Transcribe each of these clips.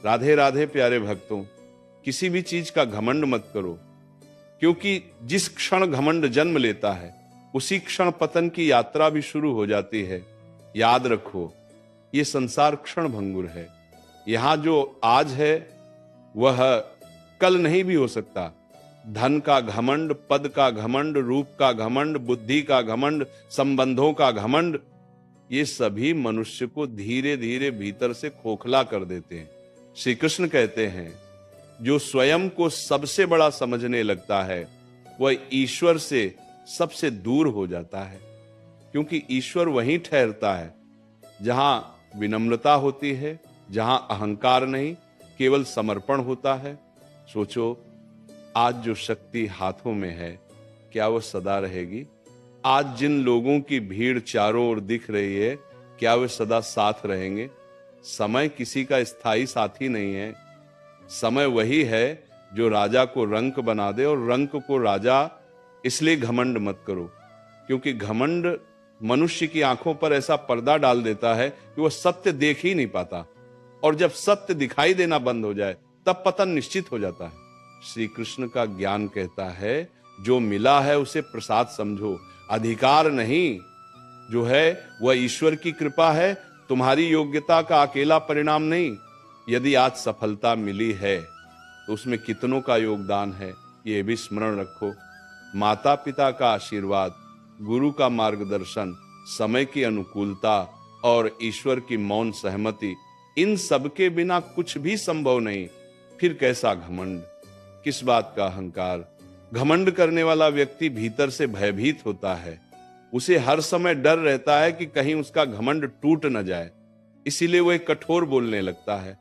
राधे राधे प्यारे भक्तों, किसी भी चीज का घमंड मत करो, क्योंकि जिस क्षण घमंड जन्म लेता है उसी क्षण पतन की यात्रा भी शुरू हो जाती है। याद रखो, ये संसार क्षण भंगुर है। यहां जो आज है वह कल नहीं भी हो सकता। धन का घमंड, पद का घमंड, रूप का घमंड, बुद्धि का घमंड, संबंधों का घमंड, ये सभी मनुष्य को धीरे धीरे भीतर से खोखला कर देते हैं। श्री कृष्ण कहते हैं, जो स्वयं को सबसे बड़ा समझने लगता है वह ईश्वर से सबसे दूर हो जाता है, क्योंकि ईश्वर वहीं ठहरता है जहां विनम्रता होती है, जहां अहंकार नहीं, केवल समर्पण होता है। सोचो, आज जो शक्ति हाथों में है, क्या वो सदा रहेगी? आज जिन लोगों की भीड़ चारों ओर दिख रही है, क्या वे सदा साथ रहेंगे? समय किसी का स्थायी साथी नहीं है। समय वही है जो राजा को रंक बना दे, और रंक को राजा। इसलिए घमंड मत करो, क्योंकि घमंड मनुष्य की आंखों पर ऐसा पर्दा डाल देता है कि वह सत्य देख ही नहीं पाता, और जब सत्य दिखाई देना बंद हो जाए तब पतन निश्चित हो जाता है। श्री कृष्ण का ज्ञान कहता है, जो मिला है उसे प्रसाद समझो, अधिकार नहीं। जो है वह ईश्वर की कृपा है, तुम्हारी योग्यता का अकेला परिणाम नहीं। यदि आज सफलता मिली है तो उसमें कितनों का योगदान है, ये भी स्मरण रखो। माता पिता का आशीर्वाद, गुरु का मार्गदर्शन, समय की अनुकूलता और ईश्वर की मौन सहमति, इन सब के बिना कुछ भी संभव नहीं। फिर कैसा घमंड, किस बात का अहंकार? घमंड करने वाला व्यक्ति भीतर से भयभीत होता है। उसे हर समय डर रहता है कि कहीं उसका घमंड टूट न जाए, इसीलिए वह कठोर बोलने लगता है,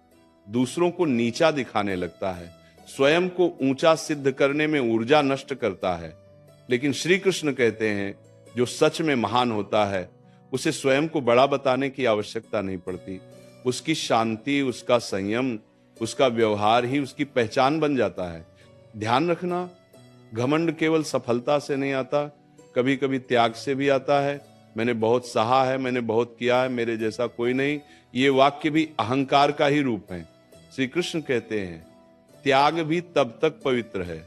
दूसरों को नीचा दिखाने लगता है, स्वयं को ऊंचा सिद्ध करने में ऊर्जा नष्ट करता है। लेकिन श्री कृष्ण कहते हैं, जो सच में महान होता है उसे स्वयं को बड़ा बताने की आवश्यकता नहीं पड़ती। उसकी शांति, उसका संयम, उसका व्यवहार ही उसकी पहचान बन जाता है। ध्यान रखना, घमंड केवल सफलता से नहीं आता, कभी कभी त्याग से भी आता है। मैंने बहुत सहा है, मैंने बहुत किया है, मेरे जैसा कोई नहीं, ये वाक्य भी अहंकार का ही रूप है। श्री कृष्ण कहते हैं, त्याग भी तब तक पवित्र है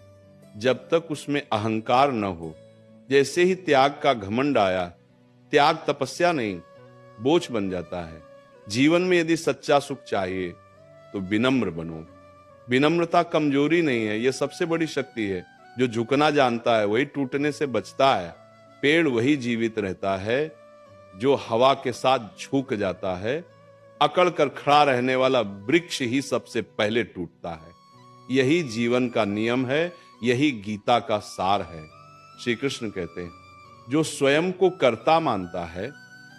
जब तक उसमें अहंकार न हो। जैसे ही त्याग का घमंड आया, त्याग तपस्या नहीं, बोझ बन जाता है। जीवन में यदि सच्चा सुख चाहिए तो विनम्र बनो। विनम्रता कमजोरी नहीं है, यह सबसे बड़ी शक्ति है। जो झुकना जानता है वही टूटने से बचता है। पेड़ वही जीवित रहता है जो हवा के साथ झुक जाता है। अकड़ कर खड़ा रहने वाला वृक्ष ही सबसे पहले टूटता है। यही जीवन का नियम है, यही गीता का सार है। श्री कृष्ण कहते हैं, जो स्वयं को कर्ता मानता है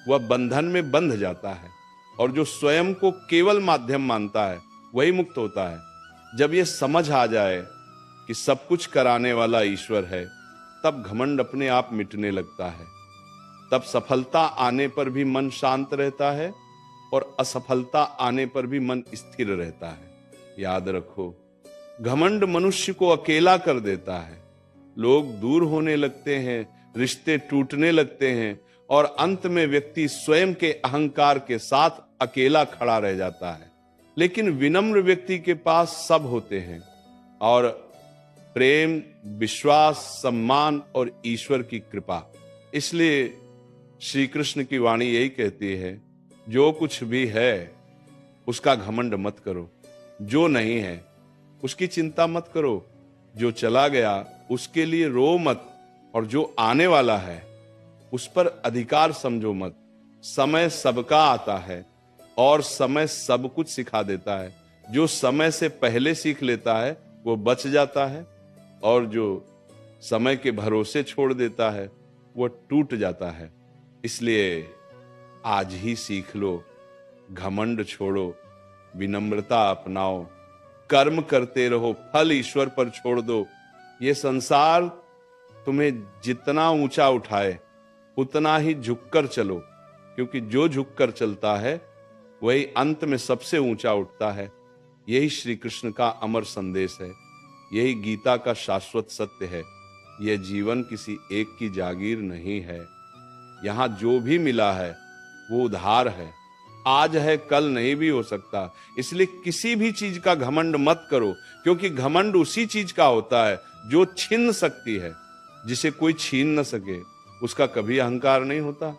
वह बंधन में बंध जाता है, और जो स्वयं को केवल माध्यम मानता है वही मुक्त होता है। जब यह समझ आ जाए कि सब कुछ कराने वाला ईश्वर है, तब घमंड अपने आप मिटने लगता है। तब सफलता आने पर भी मन शांत रहता है, और असफलता आने पर भी मन स्थिर रहता है। याद रखो, घमंड मनुष्य को अकेला कर देता है। लोग दूर होने लगते हैं, रिश्ते टूटने लगते हैं, और अंत में व्यक्ति स्वयं के अहंकार के साथ अकेला खड़ा रह जाता है। लेकिन विनम्र व्यक्ति के पास सब होते हैं, और प्रेम, विश्वास, सम्मान और ईश्वर की कृपा। इसलिए श्री कृष्ण की वाणी यही कहती है, जो कुछ भी है उसका घमंड मत करो, जो नहीं है उसकी चिंता मत करो, जो चला गया उसके लिए रो मत, और जो आने वाला है उस पर अधिकार समझो मत। समय सबका आता है, और समय सब कुछ सिखा देता है। जो समय से पहले सीख लेता है वो बच जाता है, और जो समय के भरोसे छोड़ देता है वो टूट जाता है। इसलिए आज ही सीख लो, घमंड छोड़ो, विनम्रता अपनाओ, कर्म करते रहो, फल ईश्वर पर छोड़ दो। ये संसार तुम्हें जितना ऊंचा उठाए उतना ही झुककर चलो, क्योंकि जो झुककर चलता है वही अंत में सबसे ऊंचा उठता है। यही श्री कृष्ण का अमर संदेश है, यही गीता का शाश्वत सत्य है। यह जीवन किसी एक की जागीर नहीं है। यहां जो भी मिला है वो उधार है, आज है कल नहीं भी हो सकता। इसलिए किसी भी चीज का घमंड मत करो, क्योंकि घमंड उसी चीज का होता है जो छीन सकती है। जिसे कोई छीन न सके उसका कभी अहंकार नहीं होता।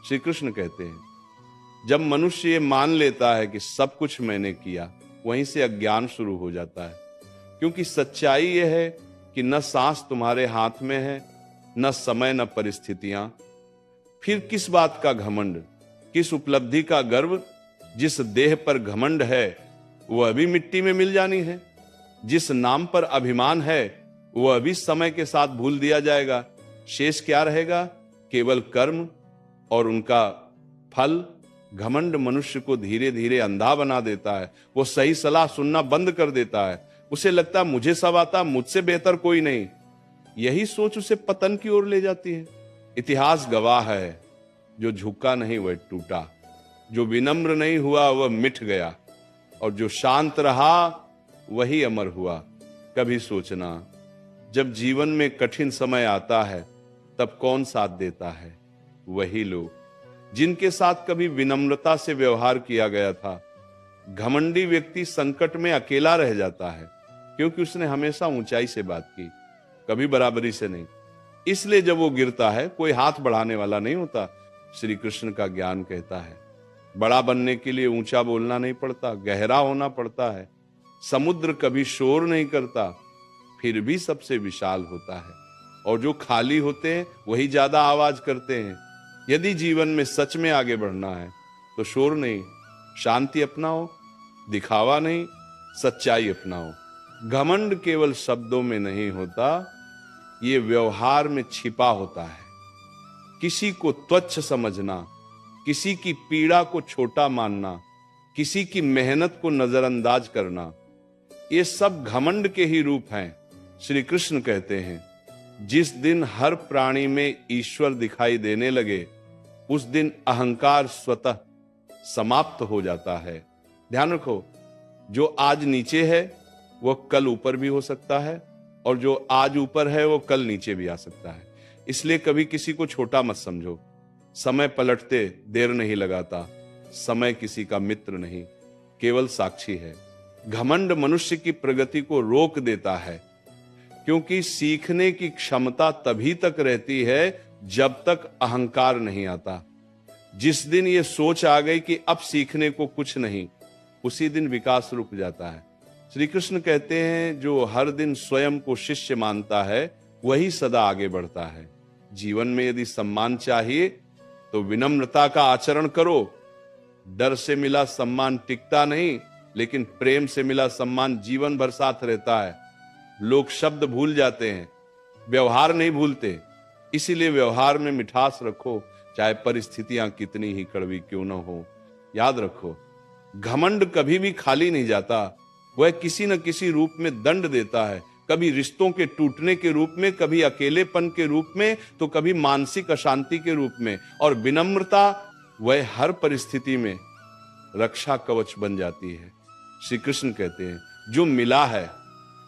श्री कृष्ण कहते हैं जब मनुष्य ये मान लेता है कि सब कुछ मैंने किया, वहीं से अज्ञान शुरू हो जाता है। क्योंकि सच्चाई यह है कि न सांस तुम्हारे हाथ में है, न समय, न परिस्थितियां। फिर किस बात का घमंड, किस उपलब्धि का गर्व? जिस देह पर घमंड है वह अभी मिट्टी में मिल जानी है। जिस नाम पर अभिमान है वह अभी समय के साथ भूल दिया जाएगा। शेष क्या रहेगा? केवल कर्म और उनका फल। घमंड मनुष्य को धीरे धीरे अंधा बना देता है। वो सही सलाह सुनना बंद कर देता है। उसे लगता है मुझे सब आता, मुझसे बेहतर कोई नहीं। यही सोच उसे पतन की ओर ले जाती है। इतिहास गवाह है, जो झुका नहीं वह टूटा, जो विनम्र नहीं हुआ वह मिट गया, और जो शांत रहा वही अमर हुआ। कभी सोचना, जब जीवन में कठिन समय आता है तब कौन साथ देता है? वही लोग जिनके साथ कभी विनम्रता से व्यवहार किया गया था। घमंडी व्यक्ति संकट में अकेला रह जाता है, क्योंकि उसने हमेशा ऊंचाई से बात की, कभी बराबरी से नहीं। इसलिए जब वो गिरता है कोई हाथ बढ़ाने वाला नहीं होता। श्री कृष्ण का ज्ञान कहता है बड़ा बनने के लिए ऊंचा बोलना नहीं पड़ता, गहरा होना पड़ता है। समुद्र कभी शोर नहीं करता, फिर भी सबसे विशाल होता है, और जो खाली होते हैं वही ज्यादा आवाज करते हैं। यदि जीवन में सच में आगे बढ़ना है तो शोर नहीं, शांति अपनाओ, दिखावा नहीं, सच्चाई अपनाओ। घमंड केवल शब्दों में नहीं होता, ये व्यवहार में छिपा होता है। किसी को तुच्छ समझना, किसी की पीड़ा को छोटा मानना, किसी की मेहनत को नजरअंदाज करना, ये सब घमंड के ही रूप हैं। श्री कृष्ण कहते हैं जिस दिन हर प्राणी में ईश्वर दिखाई देने लगे उस दिन अहंकार स्वतः समाप्त हो जाता है। ध्यान रखो, जो आज नीचे है वो कल ऊपर भी हो सकता है, और जो आज ऊपर है वो कल नीचे भी आ सकता है। इसलिए कभी किसी को छोटा मत समझो। समय पलटते देर नहीं लगाता। समय किसी का मित्र नहीं, केवल साक्षी है। घमंड मनुष्य की प्रगति को रोक देता है, क्योंकि सीखने की क्षमता तभी तक रहती है जब तक अहंकार नहीं आता। जिस दिन ये सोच आ गई कि अब सीखने को कुछ नहीं, उसी दिन विकास रुक जाता है। श्री कृष्ण कहते हैं जो हर दिन स्वयं को शिष्य मानता है वही सदा आगे बढ़ता है। जीवन में यदि सम्मान चाहिए तो विनम्रता का आचरण करो। डर से मिला सम्मान टिकता नहीं, लेकिन प्रेम से मिला सम्मान जीवन भर साथ रहता है। लोग शब्द भूल जाते हैं, व्यवहार नहीं भूलते। इसीलिए व्यवहार में मिठास रखो, चाहे परिस्थितियां कितनी ही कड़वी क्यों न हो। याद रखो, घमंड कभी भी खाली नहीं जाता। वह किसी न किसी रूप में दंड देता है, कभी रिश्तों के टूटने के रूप में, कभी अकेलेपन के रूप में, तो कभी मानसिक अशांति के रूप में। और विनम्रता वह हर परिस्थिति में रक्षा कवच बन जाती है। श्री कृष्ण कहते हैं जो मिला है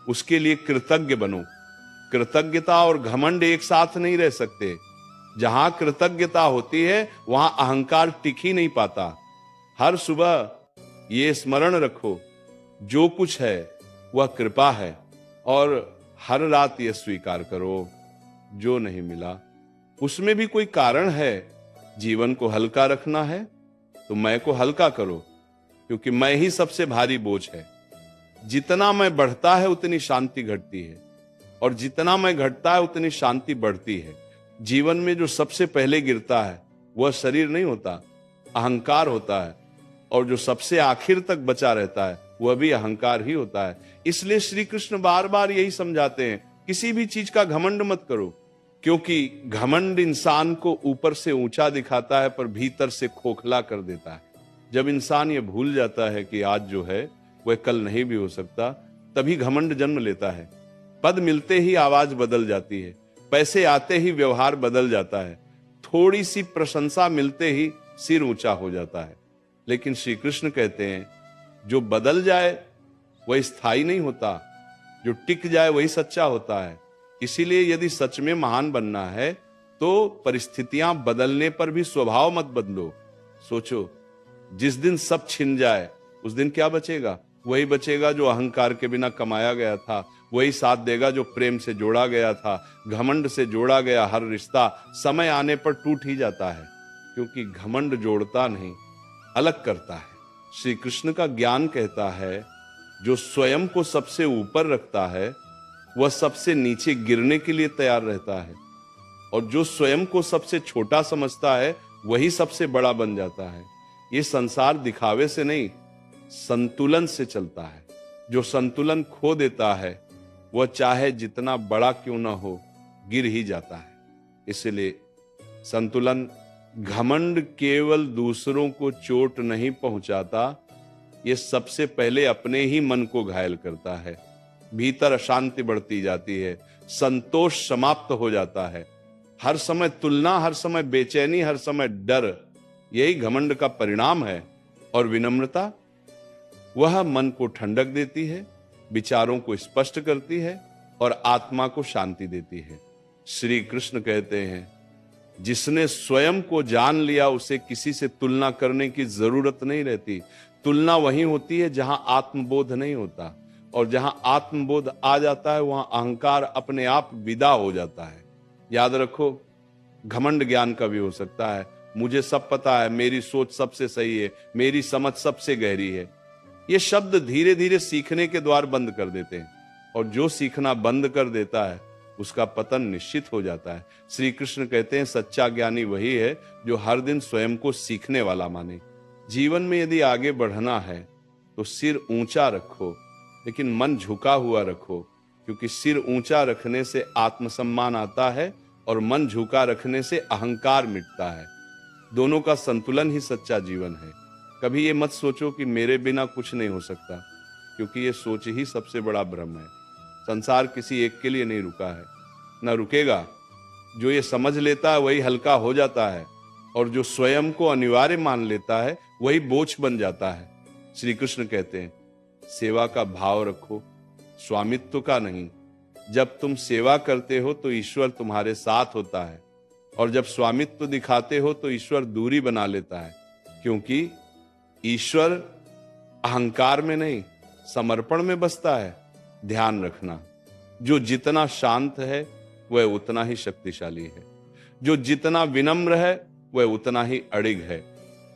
उसके लिए कृतज्ञ बनो। कृतज्ञता और घमंड एक साथ नहीं रह सकते। जहां कृतज्ञता होती है वहां अहंकार टिक ही नहीं पाता। हर सुबह ये स्मरण रखो, जो कुछ है वह कृपा है, और हर रात यह स्वीकार करो जो नहीं मिला उसमें भी कोई कारण है। जीवन को हल्का रखना है तो मैं को हल्का करो, क्योंकि मैं ही सबसे भारी बोझ है। जितना मैं बढ़ता है उतनी शांति घटती है, और जितना मैं घटता है उतनी शांति बढ़ती है। जीवन में जो सबसे पहले गिरता है वह शरीर नहीं होता, अहंकार होता है, और जो सबसे आखिर तक बचा रहता है वह भी अहंकार ही होता है। इसलिए श्री कृष्ण बार बार यही समझाते हैं, किसी भी चीज का घमंड मत करो, क्योंकि घमंड इंसान को ऊपर से ऊंचा दिखाता है पर भीतर से खोखला कर देता है। जब इंसान ये भूल जाता है कि आज जो है वह कल नहीं भी हो सकता, तभी घमंड जन्म लेता है। पद मिलते ही आवाज बदल जाती है, पैसे आते ही व्यवहार बदल जाता है, थोड़ी सी प्रशंसा मिलते ही सिर ऊंचा हो जाता है। लेकिन श्री कृष्ण कहते हैं जो बदल जाए वह स्थायी नहीं होता, जो टिक जाए वही सच्चा होता है। इसीलिए यदि सच में महान बनना है तो परिस्थितियां बदलने पर भी स्वभाव मत बदलो। सोचो, जिस दिन सब छिन जाए उस दिन क्या बचेगा? वही बचेगा जो अहंकार के बिना कमाया गया था, वही साथ देगा जो प्रेम से जोड़ा गया था। घमंड से जोड़ा गया हर रिश्ता समय आने पर टूट ही जाता है, क्योंकि घमंड जोड़ता नहीं, अलग करता है। श्री कृष्ण का ज्ञान कहता है, जो स्वयं को सबसे ऊपर रखता है वह सबसे नीचे गिरने के लिए तैयार रहता है, और जो स्वयं को सबसे छोटा समझता है वही सबसे बड़ा बन जाता है। ये संसार दिखावे से नहीं, संतुलन से चलता है। जो संतुलन खो देता है वह चाहे जितना बड़ा क्यों ना हो, गिर ही जाता है। इसलिए संतुलन, घमंड केवल दूसरों को चोट नहीं पहुंचाता, ये सबसे पहले अपने ही मन को घायल करता है। भीतर अशांति बढ़ती जाती है, संतोष समाप्त हो जाता है। हर समय तुलना, हर समय बेचैनी, हर समय डर, यही घमंड का परिणाम है। और विनम्रता, वह मन को ठंडक देती है, विचारों को स्पष्ट करती है और आत्मा को शांति देती है। श्री कृष्ण कहते हैं, जिसने स्वयं को जान लिया उसे किसी से तुलना करने की जरूरत नहीं रहती। तुलना वहीं होती है जहां आत्मबोध नहीं होता, और जहां आत्मबोध आ जाता है वहां अहंकार अपने आप विदा हो जाता है। याद रखो, घमंड ज्ञान का भी हो सकता है। मुझे सब पता है, मेरी सोच सबसे सही है, मेरी समझ सबसे गहरी है। ये शब्द धीरे धीरे सीखने के द्वार बंद कर देते हैं, और जो सीखना बंद कर देता है उसका पतन निश्चित हो जाता है। श्री कृष्ण कहते हैं, सच्चा ज्ञानी वही है जो हर दिन स्वयं को सीखने वाला माने। जीवन में यदि आगे बढ़ना है तो सिर ऊंचा रखो, लेकिन मन झुका हुआ रखो, क्योंकि सिर ऊंचा रखने से आत्मसम्मान आता है और मन झुका रखने से अहंकार मिटता है। दोनों का संतुलन ही सच्चा जीवन है। कभी ये मत सोचो कि मेरे बिना कुछ नहीं हो सकता, क्योंकि ये सोच ही सबसे बड़ा भ्रम है। संसार किसी एक के लिए नहीं रुका है, न रुकेगा। जो ये समझ लेता है वही हल्का हो जाता है, और जो स्वयं को अनिवार्य मान लेता है वही बोझ बन जाता है। श्री कृष्ण कहते हैं, सेवा का भाव रखो, स्वामित्व का नहीं। जब तुम सेवा करते हो तो ईश्वर तुम्हारे साथ होता है, और जब स्वामित्व दिखाते हो तो ईश्वर दूरी बना लेता है, क्योंकि ईश्वर अहंकार में नहीं, समर्पण में बसता है। ध्यान रखना, जो जितना शांत है वह उतना ही शक्तिशाली है, जो जितना विनम्र है वह उतना ही अड़िग है,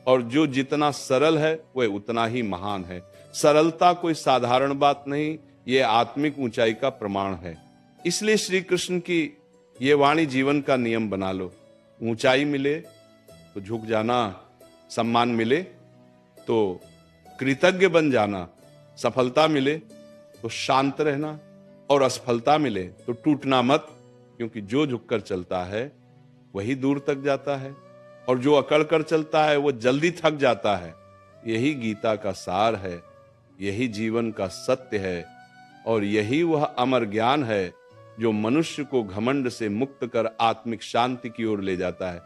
और जो जितना सरल है वह उतना ही महान है। सरलता कोई साधारण बात नहीं, यह आत्मिक ऊंचाई का प्रमाण है। इसलिए श्री कृष्ण की ये वाणी जीवन का नियम बना लो। ऊंचाई मिले तो झुक जाना, सम्मान मिले तो कृतज्ञ बन जाना, सफलता मिले तो शांत रहना, और असफलता मिले तो टूटना मत, क्योंकि जो झुककर चलता है वही दूर तक जाता है, और जो अकड़ कर चलता है वो जल्दी थक जाता है। यही गीता का सार है, यही जीवन का सत्य है, और यही वह अमर ज्ञान है जो मनुष्य को घमंड से मुक्त कर आत्मिक शांति की ओर ले जाता है।